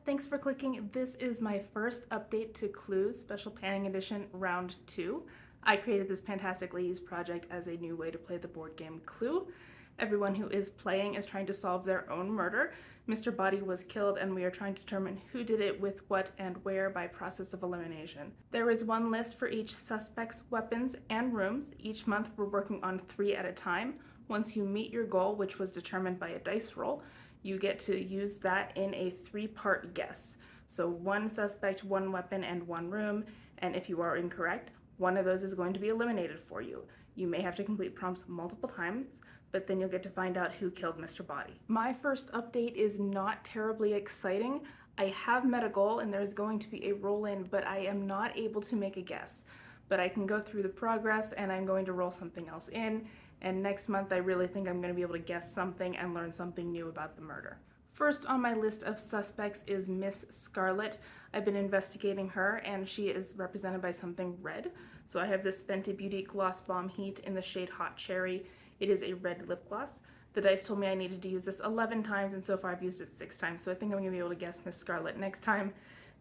thanks for clicking. This is my first update to Clue Special Panning Edition Round 2. I created this Pantastic Ladies project as a new way to play the board game Clue. Everyone who is playing is trying to solve their own murder. Mr. Body was killed and we are trying to determine who did it, with what, and where by process of elimination. There is one list for each suspect's weapons and rooms. Each month we're working on 3 at a time. Once you meet your goal, which was determined by a dice roll, you get to use that in a 3-part guess. So 1 suspect, 1 weapon, and 1 room, and if you are incorrect, one of those is going to be eliminated for you. You may have to complete prompts multiple times, but then you'll get to find out who killed Mr. Body. My first update is not terribly exciting. I have met a goal and there's going to be a roll-in, but I am not able to make a guess. But I can go through the progress and I'm going to roll something else in, and next month I really think I'm going to be able to guess something and learn something new about the murder. First on my list of suspects is Miss Scarlet. I've been investigating her and she is represented by something red. So I have this Fenty Beauty Gloss Bomb Heat in the shade Hot Cherry. It is a red lip gloss. The dice told me I needed to use this 11 times and so far I've used it 6 times, so I think I'm going to be able to guess Miss Scarlet next time.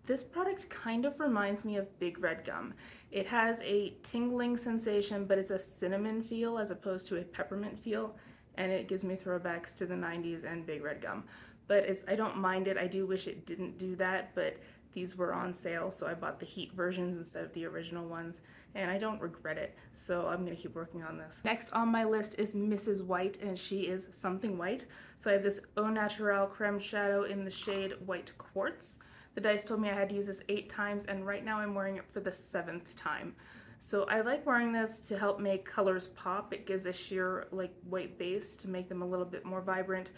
This product kind of reminds me of Big Red Gum. It has a tingling sensation, but it's a cinnamon feel as opposed to a peppermint feel, and it gives me throwbacks to the 90s and Big Red Gum. But I don't mind it. I do wish it didn't do that, but these were on sale, so I bought the heat versions instead of the original ones, and I don't regret it, so I'm going to keep working on this. Next on my list is Mrs. White, and she is something white. So I have this Au Naturel Creme Shadow in the shade White Quartz. The dice told me I had to use this 8 times, and right now I'm wearing it for the 7th time. So I like wearing this to help make colors pop. It gives a sheer white base to make them a little bit more vibrant.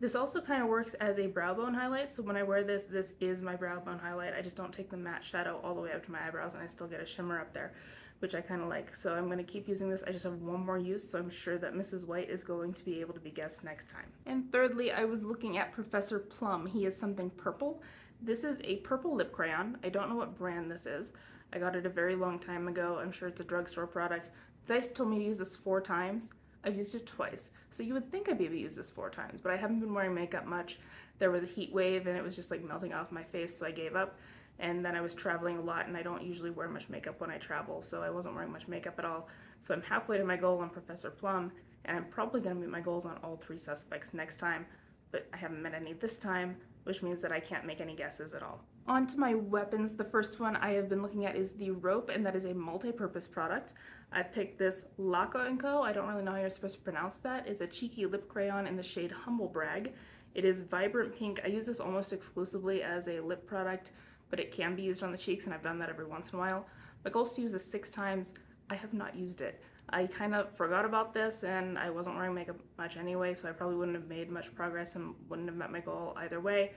This also kind of works as a brow bone highlight, so when I wear this, this is my brow bone highlight. I just don't take the matte shadow all the way up to my eyebrows and I still get a shimmer up there, which I kind of like. So I'm going to keep using this. I just have one more use, so I'm sure that Mrs. White is going to be able to be guessed next time. And thirdly, I was looking at Professor Plum. He is something purple. This is a purple lip crayon. I don't know what brand this is. I got it a very long time ago. I'm sure it's a drugstore product. The dice told me to use this 4 times. I've used it twice. So you would think I'd be able to use this 4 times, but I haven't been wearing makeup much. There was a heat wave and it was just melting off my face, so I gave up. And then I was traveling a lot and I don't usually wear much makeup when I travel, so I wasn't wearing much makeup at all. So I'm halfway to my goal on Professor Plum, and I'm probably gonna meet my goals on all 3 suspects next time, but I haven't met any this time, which means that I can't make any guesses at all. On to my weapons. The first one I have been looking at is the rope, and that is a multi-purpose product. I picked this Laca & Co. I don't really know how you're supposed to pronounce that. It's a cheeky lip crayon in the shade Humble Brag. It is vibrant pink. I use this almost exclusively as a lip product, but it can be used on the cheeks, and I've done that every once in a while. My goal is to use this 6 times. I have not used it. I kind of forgot about this, and I wasn't wearing makeup much anyway, so I probably wouldn't have made much progress and wouldn't have met my goal either way.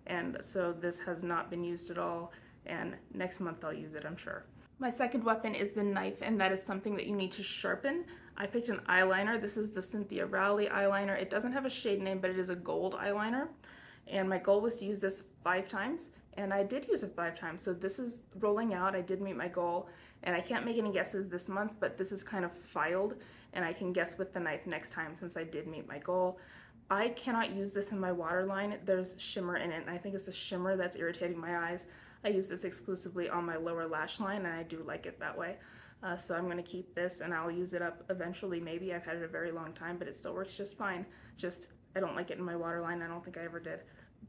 And so this has not been used at all, and next month I'll use it, I'm sure. My second weapon is the knife, and that is something that you need to sharpen. I picked an eyeliner. This is the Cynthia Rowley eyeliner. It doesn't have a shade name, but it is a gold eyeliner. And my goal was to use this 5 times, and I did use it 5 times. So this is rolling out. I did meet my goal, and I can't make any guesses this month, but this is kind of filed, and I can guess with the knife next time since I did meet my goal. I cannot use this in my waterline. There's shimmer in it, and I think it's the shimmer that's irritating my eyes. I use this exclusively on my lower lash line, and I do like it that way. So I'm going to keep this, and I'll use it up eventually, maybe. I've had it a very long time, but it still works just fine. Just, I don't like it in my waterline. I don't think I ever did.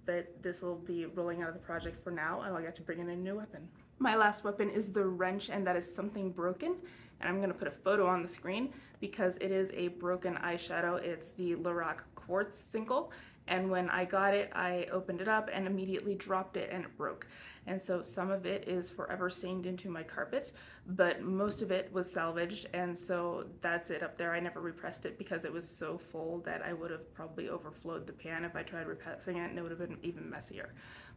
But this will be rolling out of the project for now, and I'll get to bring in a new weapon. My last weapon is the wrench, and that is something broken. And I'm going to put a photo on the screen because it is a broken eyeshadow. It's the Lorac Quartz Single, and when I got it, I opened it up and immediately dropped it and it broke. And so some of it is forever stained into my carpet, but most of it was salvaged, and so that's it up there. I never repressed it because it was so full that I would have probably overflowed the pan if I tried repressing it, and it would have been even messier.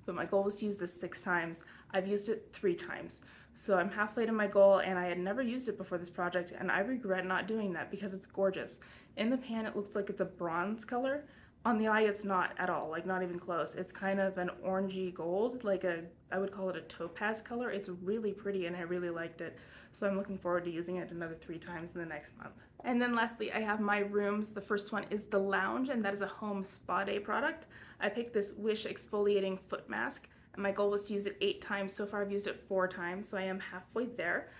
But my goal was to use this 6 times. I've used it 3 times. So I'm halfway to my goal, and I had never used it before this project, and I regret not doing that because it's gorgeous. In the pan, it looks like it's a bronze color. On the eye, it's not at all, not even close. It's kind of an orangey gold, I would call it a topaz color. It's really pretty, and I really liked it. So I'm looking forward to using it another 3 times in the next month. And then lastly, I have my rooms. The first one is the Lounge, and that is a home spa day product. I picked this Wish exfoliating foot mask. and my goal was to use it 8 times. So far I've used it 4 times, so I am halfway there.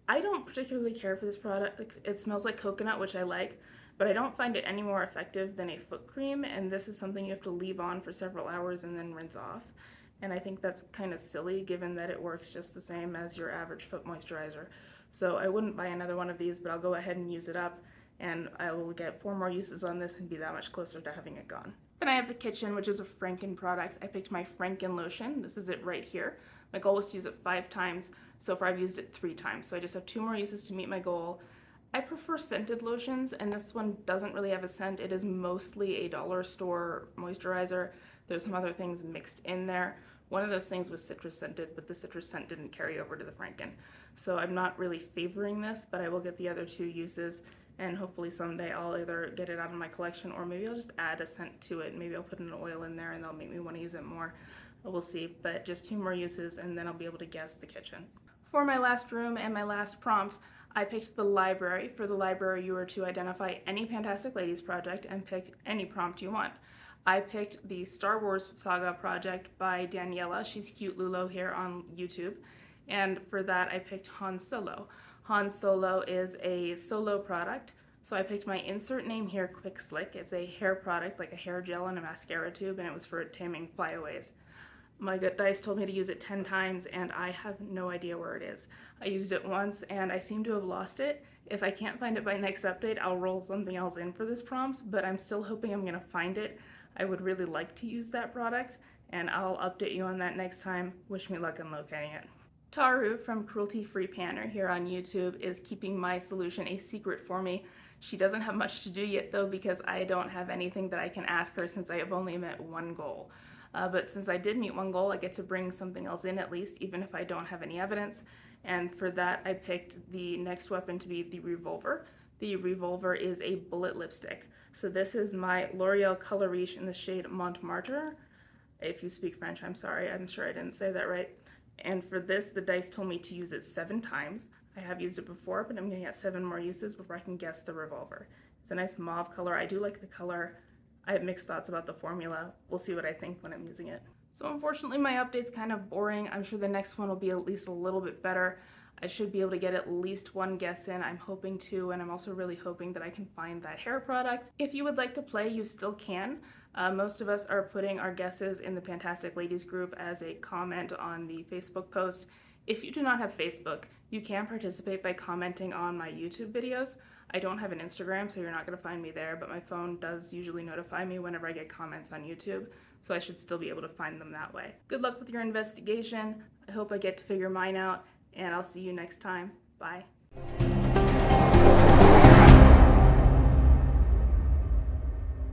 I don't particularly care for this product. It smells like coconut, which I like, but I don't find it any more effective than a foot cream, and this is something you have to leave on for several hours and then rinse off. And I think that's kind of silly given that it works just the same as your average foot moisturizer. So I wouldn't buy another one of these, but I'll go ahead and use it up, and I will get 4 more uses on this and be that much closer to having it gone. Then I have the Kitchen, which is a Franken product. I picked my Franken lotion. This is it right here. My goal was to use it 5 times. So far I've used it 3 times, so I just have 2 more uses to meet my goal. I prefer scented lotions, and this one doesn't really have a scent. It is mostly a dollar store moisturizer. There's some other things mixed in there. One of those things was citrus scented, but the citrus scent didn't carry over to the Franken. So I'm not really favoring this, but I will get the other 2 uses, and hopefully someday I'll either get it out of my collection or maybe I'll just add a scent to it. Maybe I'll put an oil in there and that'll make me want to use it more. We'll see, but just 2 more uses and then I'll be able to guess the Kitchen. For my last room and my last prompt, I picked the library. For the library, you are to identify any Pantastic Ladies project and pick any prompt you want. I picked the Star Wars Saga project by Daniela. She's Cute Lulo here on YouTube. And for that, I picked Han Solo. Han Solo is a solo product. So I picked my insert name here, Quick Slick. It's a hair product, like a hair gel and a mascara tube, and it was for taming flyaways. My gut dice told me to use it 10 times, and I have no idea where it is. I used it once, and I seem to have lost it. If I can't find it by next update, I'll roll something else in for this prompt, but I'm still hoping I'm going to find it. I would really like to use that product, and I'll update you on that next time. Wish me luck in locating it. Taru from Cruelty Free Panner here on YouTube is keeping my solution a secret for me. She doesn't have much to do yet though, because I don't have anything that I can ask her since I have only met 1 goal. But since I did meet 1 goal, I get to bring something else in at least, even if I don't have any evidence. And for that, I picked the next weapon to be the Revolver. The Revolver is a bullet lipstick. So this is my L'Oreal Color Riche in the shade Montmartre. If you speak French, I'm sorry, I'm sure I didn't say that right. And for this, the dice told me to use it 7 times. I have used it before, but I'm gonna get 7 more uses before I can guess the Revolver. It's a nice mauve color. I do like the color. I have mixed thoughts about the formula. We'll see what I think when I'm using it. So unfortunately my update's kind of boring. I'm sure the next one will be at least a little bit better. I should be able to get at least 1 guess in. I'm hoping to, and I'm also really hoping that I can find that hair product. If you would like to play, you still can. Most of us are putting our guesses in the Pantastic Ladies group as a comment on the Facebook post. If you do not have Facebook, you can participate by commenting on my YouTube videos. I don't have an Instagram, so you're not going to find me there, but my phone does usually notify me whenever I get comments on YouTube, so I should still be able to find them that way. Good luck with your investigation. I hope I get to figure mine out, and I'll see you next time. Bye.